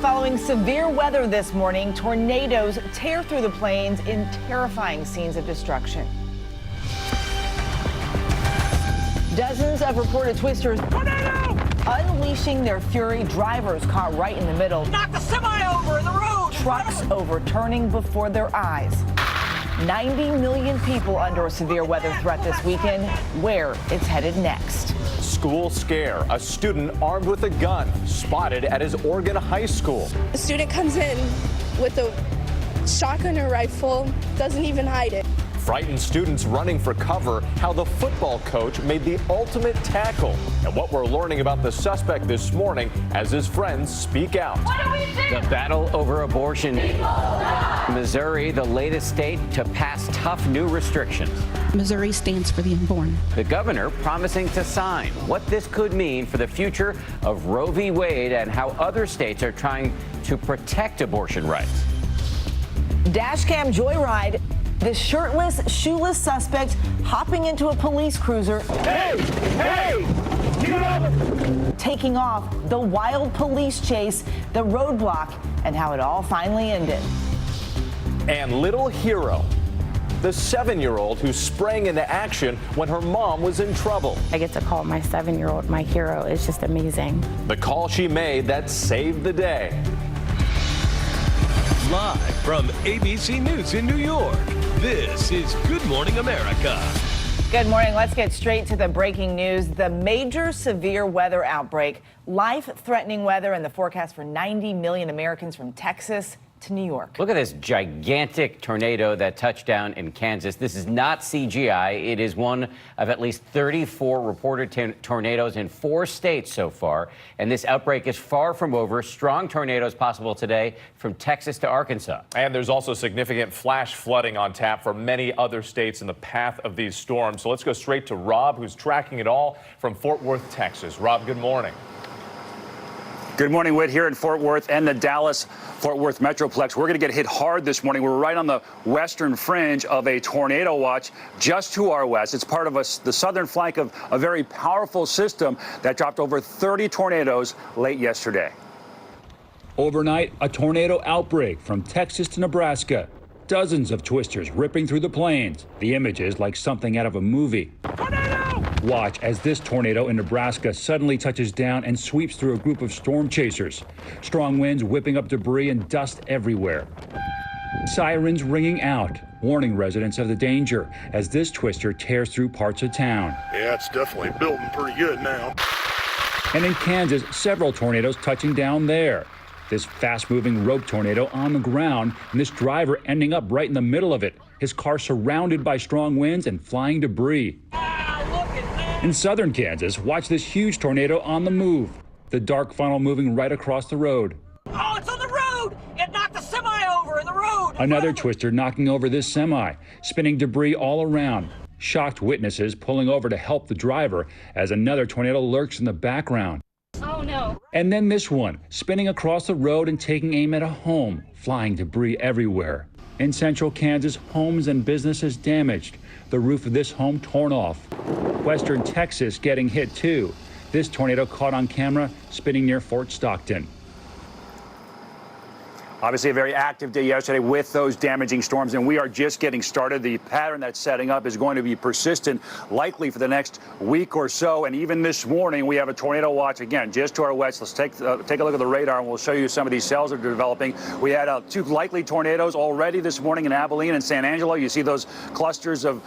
Following severe weather this morning, tornadoes tear through the plains in terrifying scenes of destruction. Dozens of reported twisters unleashing their fury. Drivers caught right in the middle. Knock the semi over in the road. Trucks overturning before their eyes. 90 million people under a severe weather threat this weekend. Where it's headed next. School scare. A student armed with a gun spotted at his Oregon high school. A student comes in with a shotgun or rifle, doesn't even hide it. Frightened students running for cover, how the football coach made the ultimate tackle, and what we're learning about the suspect this morning as his friends speak out. The battle over abortion. Missouri, the latest state to pass tough new restrictions. Missouri stands for the unborn. The governor promising to sign. What this could mean for the future of Roe v. Wade and how other states are trying to protect abortion rights. Dashcam joyride. The shirtless, shoeless suspect hopping into a police cruiser. Hey! Get over! Taking off. The wild police chase, the roadblock, and how it all finally ended. And little hero, the 7-year-old who sprang into action when her mom was in trouble. I get to call my 7-year-old my hero. It's just amazing. The call she made that saved the day. Live from ABC News in New York, this is Good Morning America. Good morning. Let's get straight to the breaking news. The major severe weather outbreak, life-threatening weather, and the forecast for 90 million Americans from Texas to New York. Look at this gigantic tornado that touched down in Kansas. This is not CGI. It is one of at least 34 reported tornadoes in 4 states so far. And this outbreak is far from over. Strong tornadoes possible today from Texas to Arkansas. And there's also significant flash flooding on tap for many other states in the path of these storms. So let's go straight to Rob, who's tracking it all from Fort Worth, Texas. Rob, good morning. Good morning, Whit, here in Fort Worth and the Dallas-Fort Worth Metroplex. We're going to get hit hard this morning. We're right on the western fringe of a tornado watch just to our west. It's part of the southern flank of a very powerful system that dropped over 30 tornadoes late yesterday. Overnight, a tornado outbreak from Texas to Nebraska. Dozens of twisters ripping through the plains. The images like something out of a movie. Tornado! Watch as this tornado in Nebraska suddenly touches down and sweeps through a group of storm chasers. Strong winds whipping up debris and dust everywhere. Sirens ringing out, warning residents of the danger as this twister tears through parts of town. Yeah, it's definitely building pretty good now. And in Kansas, several tornadoes touching down there. This fast-moving rope tornado on the ground, and this driver ending up right in the middle of it. His car surrounded by strong winds and flying debris. In southern Kansas, watch this huge tornado on the move. The dark funnel moving right across the road. Oh, it's on the road! It knocked the semi over in the road! Another twister knocking over this semi, spinning debris all around. Shocked witnesses pulling over to help the driver as another tornado lurks in the background. Oh, no. And then this one, spinning across the road and taking aim at a home, flying debris everywhere. In central Kansas, homes and businesses damaged. The roof of this home torn off. Western Texas getting hit too. This tornado caught on camera spinning near Fort Stockton. Obviously, a very active day yesterday with those damaging storms, and we are just getting started. The pattern that's setting up is going to be persistent, likely for the next week or so. And even this morning, we have a tornado watch again just to our west. Let's take a look at the radar, and we'll show you some of these cells that are developing. We had 2 likely tornadoes already this morning in Abilene and San Angelo. You see those clusters of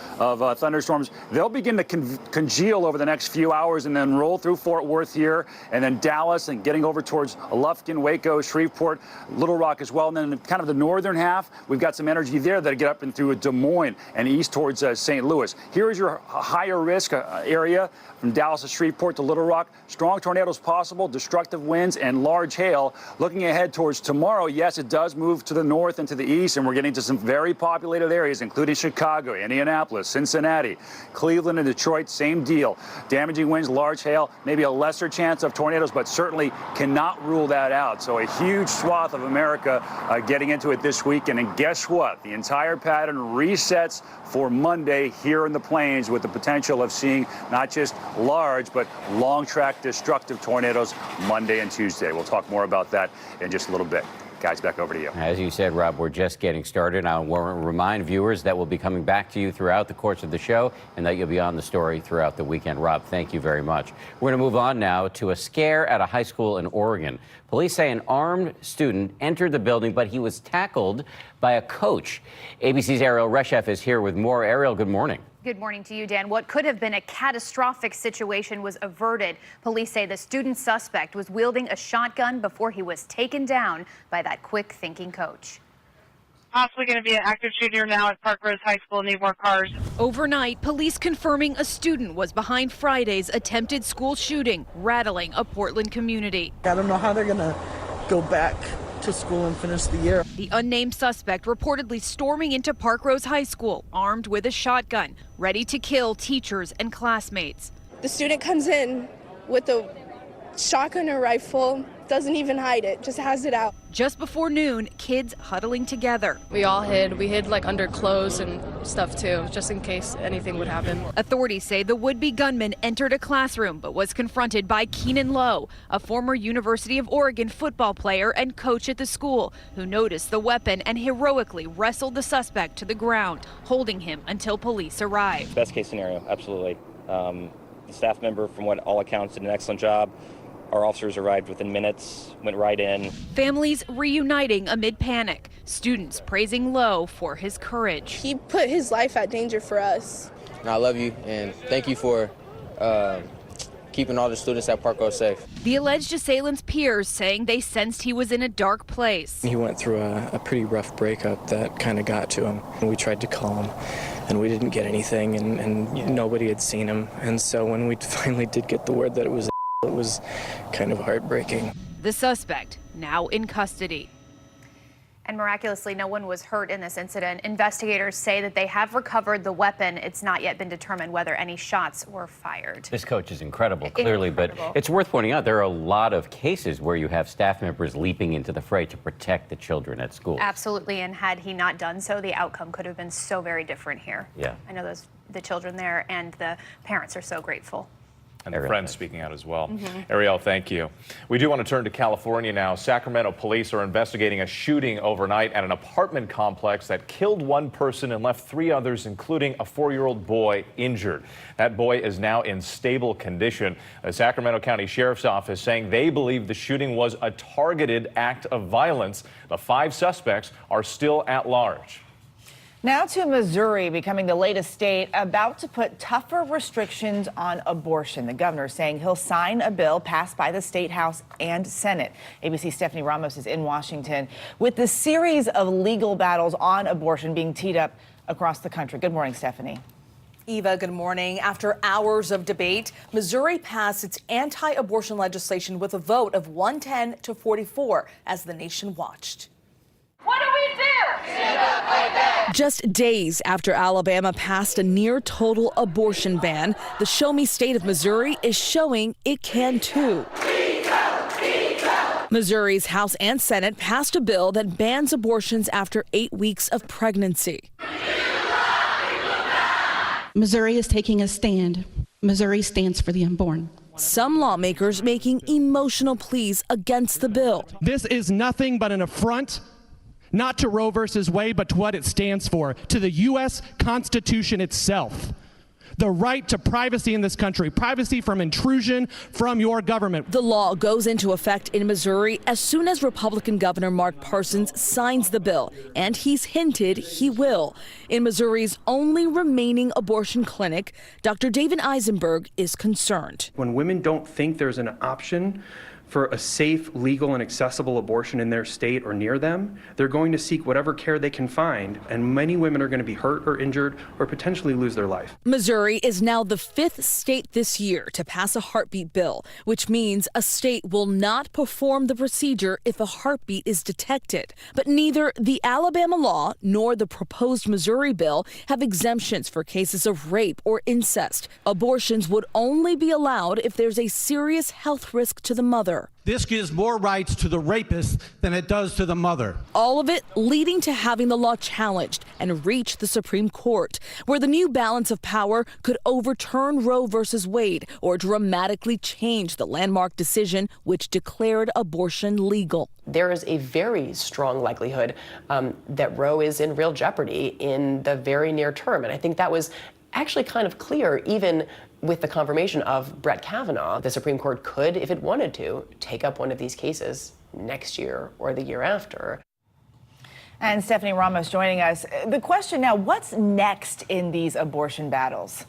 thunderstorms. They'll begin to congeal over the next few hours and then roll through Fort Worth here, and then Dallas, and getting over towards Lufkin, Waco, Shreveport, Little Rock as well. And then kind of the northern half, we've got some energy there that get up and through Des Moines and east towards St. Louis. Here is your higher risk area from Dallas to Shreveport to Little Rock. Strong tornadoes possible, destructive winds, and large hail. Looking ahead towards tomorrow, yes, it does move to the north and to the east, and we're getting to some very populated areas, including Chicago, Indianapolis, Cincinnati, Cleveland, and Detroit. Same deal. Damaging winds, large hail, maybe a lesser chance of tornadoes, but certainly cannot rule that out. So a huge swath of America America getting into it this weekend. And guess what? The entire pattern resets for Monday here in the Plains, with the potential of seeing not just large but long track destructive tornadoes Monday and Tuesday. We'll talk more about that in just a little bit. Guys, back over to you. As you said, Rob, we're just getting started. I want to remind viewers that we'll be coming back to you throughout the course of the show and that you'll be on the story throughout the weekend. Rob, thank you very much. We're going to move on now to a scare at a high school in Oregon. Police say an armed student entered the building, but he was tackled by a coach. ABC's Ariel Reshef is here with more. Ariel, good morning. Good morning to you, Dan. What could have been a catastrophic situation was averted. Police say the student suspect was wielding a shotgun before he was taken down by that quick-thinking coach. Possibly going to be an active shooter now at Park Rose High School. Need more cars. Overnight, police confirming a student was behind Friday's attempted school shooting, rattling a Portland community. I don't know how they're going to go back to school and finish the year. The unnamed suspect reportedly storming into Park Rose High School, armed with a shotgun, ready to kill teachers and classmates. The student comes in with a shotgun or rifle, doesn't even hide it, just has it out. Just before noon, kids huddling together. We all hid. We hid like under clothes and stuff too, just in case anything would happen. Authorities say the would-be gunman entered a classroom but was confronted by Keenan Lowe, a former University of Oregon football player and coach at the school, who noticed the weapon and heroically wrestled the suspect to the ground, holding him until police arrived. Best case scenario, absolutely. The staff member, from what all accounts, did an excellent job. Our officers arrived within minutes, went right in. Families reuniting amid panic. Students praising Lowe for his courage. He put his life at danger for us. I love you, and thank you for keeping all the students at Park Rose safe. The alleged assailant's peers saying they sensed he was in a dark place. He went through a pretty rough breakup that kind of got to him. We tried to call him, and we didn't get anything, and nobody had seen him. And so when we finally did get the word that it was kind of heartbreaking. The suspect now in custody. And miraculously, no one was hurt in this incident. Investigators say that they have recovered the weapon. It's not yet been determined whether any shots were fired. This coach is incredible, clearly, but it's worth pointing out there are a lot of cases where you have staff members leaping into the fray to protect the children at school. Absolutely, and had he not done so, the outcome could have been so very different here. Yeah. I know the children there and the parents are so grateful. And the friends speaking out as well. Ariel, thank you. We do want to turn to California now. Sacramento police are investigating a shooting overnight at an apartment complex that killed one person and left 3 others, including a 4-year-old boy, injured. That boy is now in stable condition. The Sacramento County Sheriff's Office saying they believe the shooting was a targeted act of violence. The 5 suspects are still at large. Now to Missouri, becoming the latest state about to put tougher restrictions on abortion. The governor saying he'll sign a bill passed by the State House and Senate. ABC's Stephanie Ramos is in Washington with the series of legal battles on abortion being teed up across the country. Good morning, Stephanie. Eva, good morning. After hours of debate, Missouri passed its anti-abortion legislation with a vote of 110 to 44 as the nation watched. What do we do? Stand up, fight back. Just days after Alabama passed a near-total abortion ban, the Show Me state of Missouri is showing it can too. Missouri's House and Senate passed a bill that bans abortions after 8 weeks of pregnancy. Missouri is taking a stand. Missouri stands for the unborn. Some lawmakers making emotional pleas against the bill. This is nothing but an affront, not to Roe versus Wade, but to what it stands for, to the U.S. Constitution itself. The right to privacy in this country, privacy from intrusion from your government. The law goes into effect in Missouri as soon as Republican Governor Mark Parsons signs the bill, and he's hinted he will. In Missouri's only remaining abortion clinic, Dr. David Eisenberg is concerned. When women don't think there's an option for a safe, legal, and accessible abortion in their state or near them, they're going to seek whatever care they can find, and many women are going to be hurt or injured or potentially lose their life. Missouri is now the 5th state this year to pass a heartbeat bill, which means a state will not perform the procedure if a heartbeat is detected. But neither the Alabama law nor the proposed Missouri bill have exemptions for cases of rape or incest. Abortions would only be allowed if there's a serious health risk to the mother. father. This gives more rights to the rapist than it does to the mother. All of it leading to having the law challenged and reach the Supreme Court, where the new balance of power could overturn Roe versus Wade or dramatically change the landmark decision which declared abortion legal. There is a very strong likelihood that Roe is in real jeopardy in the very near term. And I think that was actually kind of clear even with the confirmation of Brett Kavanaugh. The Supreme Court could, if it wanted to, take up one of these cases next year or the year after. And Stephanie Ramos joining us. The question now, what's next in these abortion battles?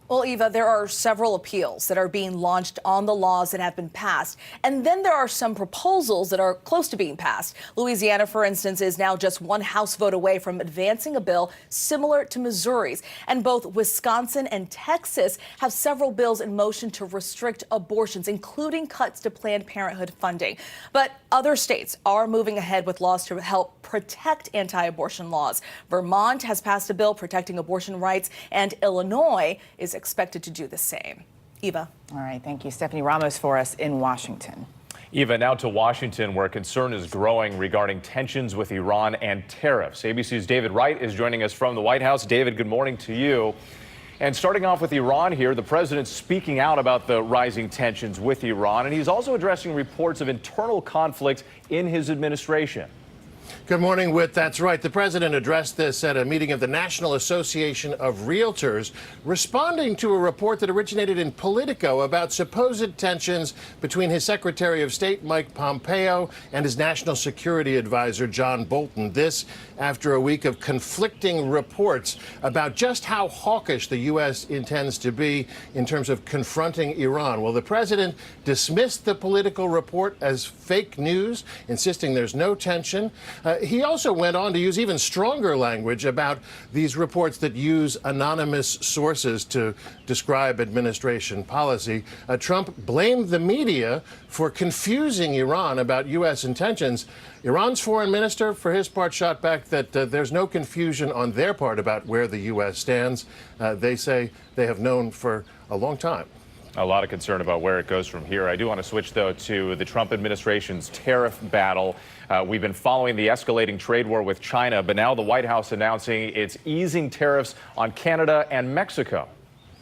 Well, Eva, there are several appeals that are being launched on the laws that have been passed. And then there are some proposals that are close to being passed. Louisiana, for instance, is now just one House vote away from advancing a bill similar to Missouri's. And both Wisconsin and Texas have several bills in motion to restrict abortions, including cuts to Planned Parenthood funding. But other states are moving ahead with laws to help protect anti-abortion laws. Vermont has passed a bill protecting abortion rights, and Illinois is expected to do the same. Eva. All right. Thank you, Stephanie Ramos, for us in Washington. Eva, now to Washington, where concern is growing regarding tensions with Iran and tariffs. ABC's David Wright is joining us from the White House. David, good morning to you. And starting off with Iran here, the president's speaking out about the rising tensions with Iran, and he's also addressing reports of internal conflict in his administration. Good morning, Whit. That's right. The president addressed this at a meeting of the National Association of Realtors, responding to a report that originated in Politico about supposed tensions between his Secretary of State, Mike Pompeo, and his National Security Advisor, John Bolton. This after a week of conflicting reports about just how hawkish the U.S. intends to be in terms of confronting Iran. Well, the president dismissed the Politico report as fake news, insisting there's no tension. He also went on to use even stronger language about these reports that use anonymous sources to describe administration policy. Trump blamed the media for confusing Iran about U.S. intentions. Iran's foreign minister, for his part, shot back that there's no confusion on their part about where the U.S. stands. They say they have known for a long time. A lot of concern about where it goes from here. I do want to switch, though, to the Trump administration's tariff battle. We've been following the escalating trade war with China, but now the White House announcing it's easing tariffs on Canada and Mexico.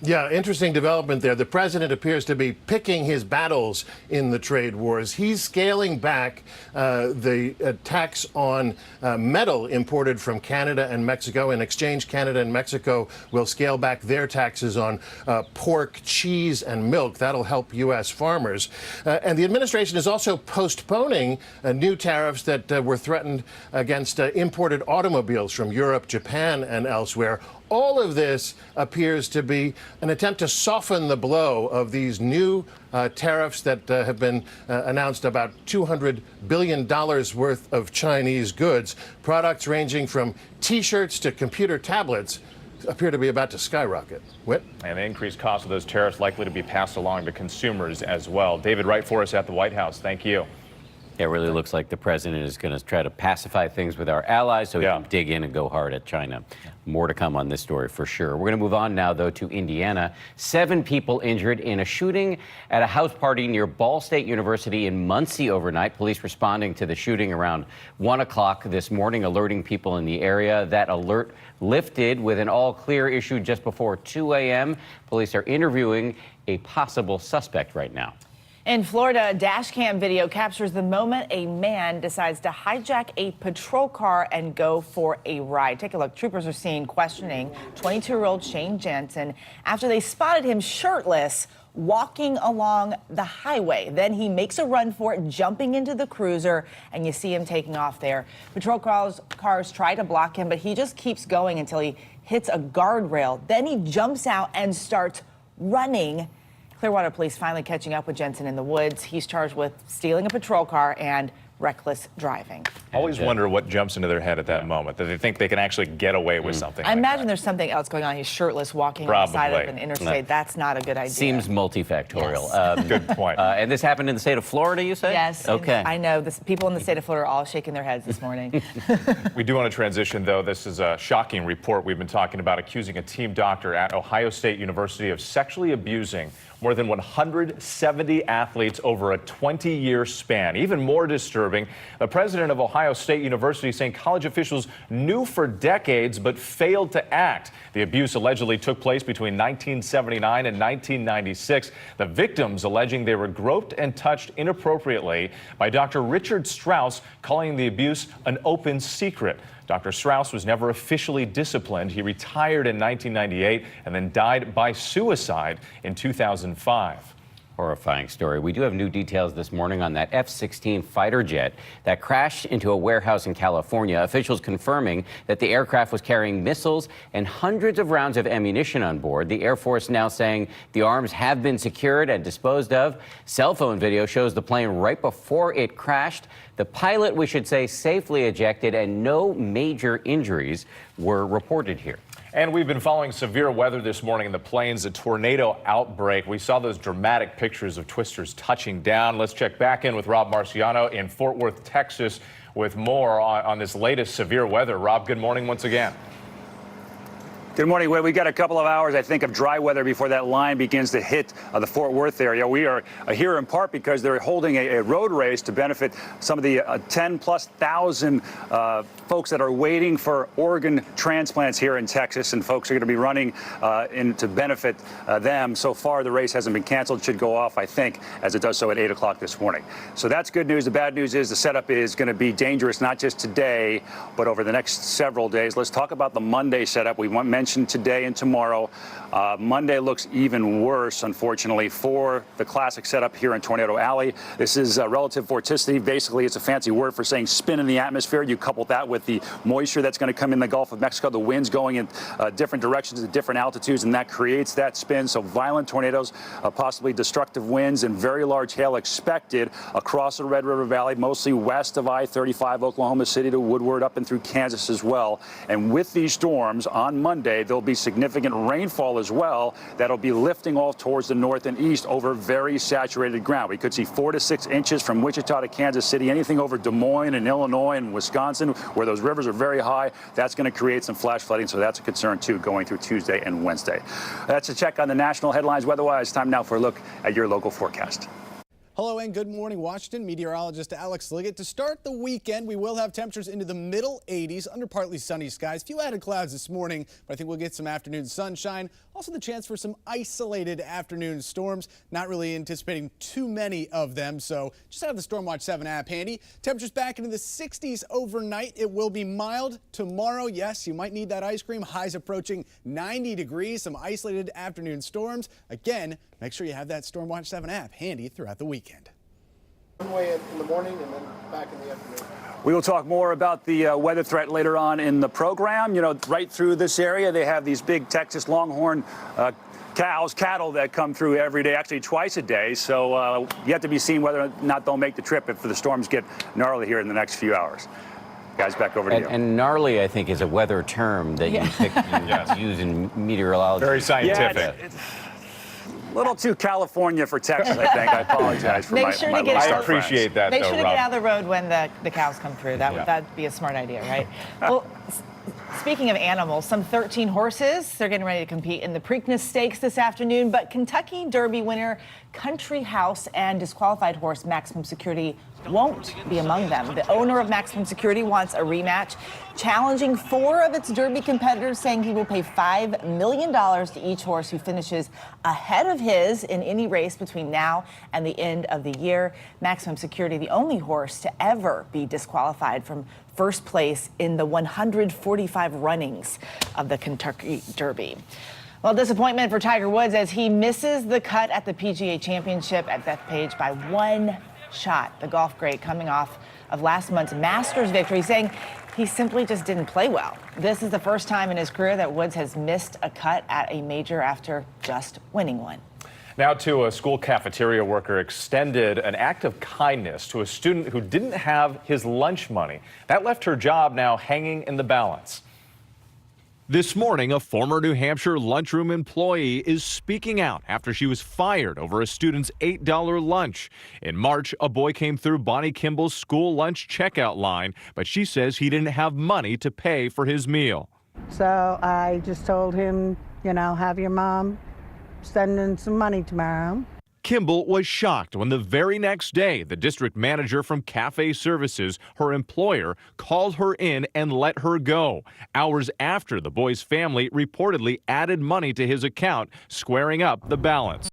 Yeah, interesting development there. The president appears to be picking his battles in the trade wars. He's scaling back the tax on metal imported from Canada and Mexico. In exchange, Canada and Mexico will scale back their taxes on pork, cheese, and milk. That'll help U.S. farmers. And the administration is also postponing new tariffs that were threatened against imported automobiles from Europe, Japan, and elsewhere. All of this appears to be an attempt to soften the blow of these new tariffs that have been announced, about $200 billion worth of Chinese goods. Products ranging from T-shirts to computer tablets appear to be about to skyrocket. Whit? And the increased cost of those tariffs likely to be passed along to consumers as well. David Wright for us at the White House. Thank you. It really looks like the president is going to try to pacify things with our allies so he can dig in and go hard at China. More to come on this story for sure. We're going to move on now, though, to Indiana. 7 people injured in a shooting at a house party near Ball State University in Muncie overnight. Police responding to the shooting around 1 o'clock this morning, alerting people in the area. That alert lifted with an all-clear issued just before 2 a.m. Police are interviewing a possible suspect right now. In Florida, a dash cam video captures the moment a man decides to hijack a patrol car and go for a ride. Take a look. Troopers are seen questioning 22-year-old Shane Jensen after they spotted him shirtless walking along the highway. Then he makes a run for it, jumping into the cruiser, and you see him taking off there. Patrol cars try to block him, but he just keeps going until he hits a guardrail. Then he jumps out and starts running. Clearwater police finally catching up with Jensen in the woods. He's charged with stealing a patrol car and reckless driving. Always wonder what jumps into their head at that moment, that they think they can actually get away with something. I imagine there's something else going on. He's shirtless walking on the side of an interstate. That's not a good idea. Seems multifactorial. Yes. Good point. And this happened in the state of Florida, you say? Yes. Okay. I know. People in the state of Florida are all shaking their heads this morning. We do want to transition, though. This is a shocking report we've been talking about, accusing a team doctor at Ohio State University of sexually abusing more than 170 athletes over a 20-year span. Even more disturbing, the president of Ohio State University saying college officials knew for decades but failed to act. The abuse allegedly took place between 1979 and 1996. The victims alleging they were groped and touched inappropriately by Dr. Richard Strauss, calling the abuse an open secret. Dr. Strauss was never officially disciplined. He retired in 1998 and then died by suicide in 2005. Horrifying story. We do have new details this morning on that F-16 fighter jet that crashed into a warehouse in California. Officials confirming that the aircraft was carrying missiles and hundreds of rounds of ammunition on board. The Air Force now saying the arms have been secured and disposed of. Cell phone video shows the plane right before it crashed. The pilot, we should say, safely ejected, and no major injuries were reported here. And we've been following severe weather this morning in the plains, a tornado outbreak. We saw those dramatic pictures of twisters touching down. Let's check back in with Rob Marciano in Fort Worth, Texas, with more on this latest severe weather. Rob, good morning once again. Good morning. Well, we got a couple of hours, I think, of dry weather before that line begins to hit the Fort Worth area. We are here in part because they're holding a road race to benefit some of the 10,000+ folks that are waiting for organ transplants here in Texas, and folks are going to be running in to benefit them. So far, the race hasn't been canceled. It should go off, I think, as it does so at 8 o'clock this morning. So that's good news. The bad news is the setup is going to be dangerous, not just today, but over the next several days. Let's talk about the Monday setup. We mentioned today and tomorrow. Monday looks even worse, unfortunately, for the classic setup here in Tornado Alley. This is relative vorticity. Basically, it's a fancy word for saying spin in the atmosphere. You couple that with the moisture that's going to come in the Gulf of Mexico, the winds going in different directions at different altitudes, and that creates that spin. So violent tornadoes, possibly destructive winds, and very large hail expected across the Red River Valley, mostly west of I-35, Oklahoma City to Woodward, up and through Kansas as well. And with these storms on Monday, there'll be significant rainfall as well that'll be lifting off towards the north and east over very saturated ground. We could see 4 to 6 inches from Wichita to Kansas City, anything over Des Moines and Illinois and Wisconsin, where those rivers are very high. That's going to create some flash flooding, so that's a concern too going through Tuesday and Wednesday. That's a check on the national headlines. Weather-wise, time now for a look at your local forecast. Hello and good morning, Washington. Meteorologist Alex Liggett. To start the weekend, we will have temperatures into the middle 80s under partly sunny skies. Few added clouds this morning, but I think we'll get some afternoon sunshine. Also the chance for some isolated afternoon storms. Not really anticipating too many of them, so just have the Stormwatch 7 app handy. Temperatures back into the 60s overnight. It will be mild tomorrow. Yes, you might need that ice cream. Highs approaching 90 degrees. Some isolated afternoon storms. Again, make sure you have that Stormwatch 7 app handy throughout the weekend. One way in the morning and then back in the afternoon. We will talk more about the weather threat later on in the program. You know, right through this area, they have these big Texas Longhorn cattle that come through every day, actually twice a day. So yet to be seen whether or not they'll make the trip if the storms get gnarly here in the next few hours. Guys, back over to you. And gnarly, I think, is a weather term that you use in meteorology. Very scientific. Yeah, it's a little too California for Texas, I think. I apologize for Make my sure my to get Lone I appreciate friends. that, Make though, sure to Rob. get out of the road when the cows come through. That'd be a smart idea, right? Well, speaking of animals, some 13 horses, they're getting ready to compete in the Preakness Stakes this afternoon, but Kentucky Derby winner Country House and disqualified horse Maximum Security won't be among them. The owner of Maximum Security wants a rematch, challenging 4 of its Derby competitors, saying he will pay $5 million to each horse who finishes ahead of his in any race between now and the end of the year. Maximum Security, the only horse to ever be disqualified from first place in the 145 runnings of the Kentucky Derby. Well, disappointment for Tiger Woods as he misses the cut at the PGA Championship at Bethpage by 1 shot. The golf great coming off of last month's Masters victory, saying he simply just didn't play well. This is the first time in his career that Woods has missed a cut at a major after just winning one. Now to a school cafeteria worker extended an act of kindness to a student who didn't have his lunch money. That left her job now hanging in the balance. This morning, a former New Hampshire lunchroom employee is speaking out after she was fired over a student's $8 lunch. In March, a boy came through Bonnie Kimball's school lunch checkout line, but she says he didn't have money to pay for his meal. So I just told him, you know, have your mom sending some money tomorrow. Kimball was shocked when the very next day, the district manager from Cafe Services, her employer, called her in and let her go. Hours after the boy's family reportedly added money to his account, squaring up the balance.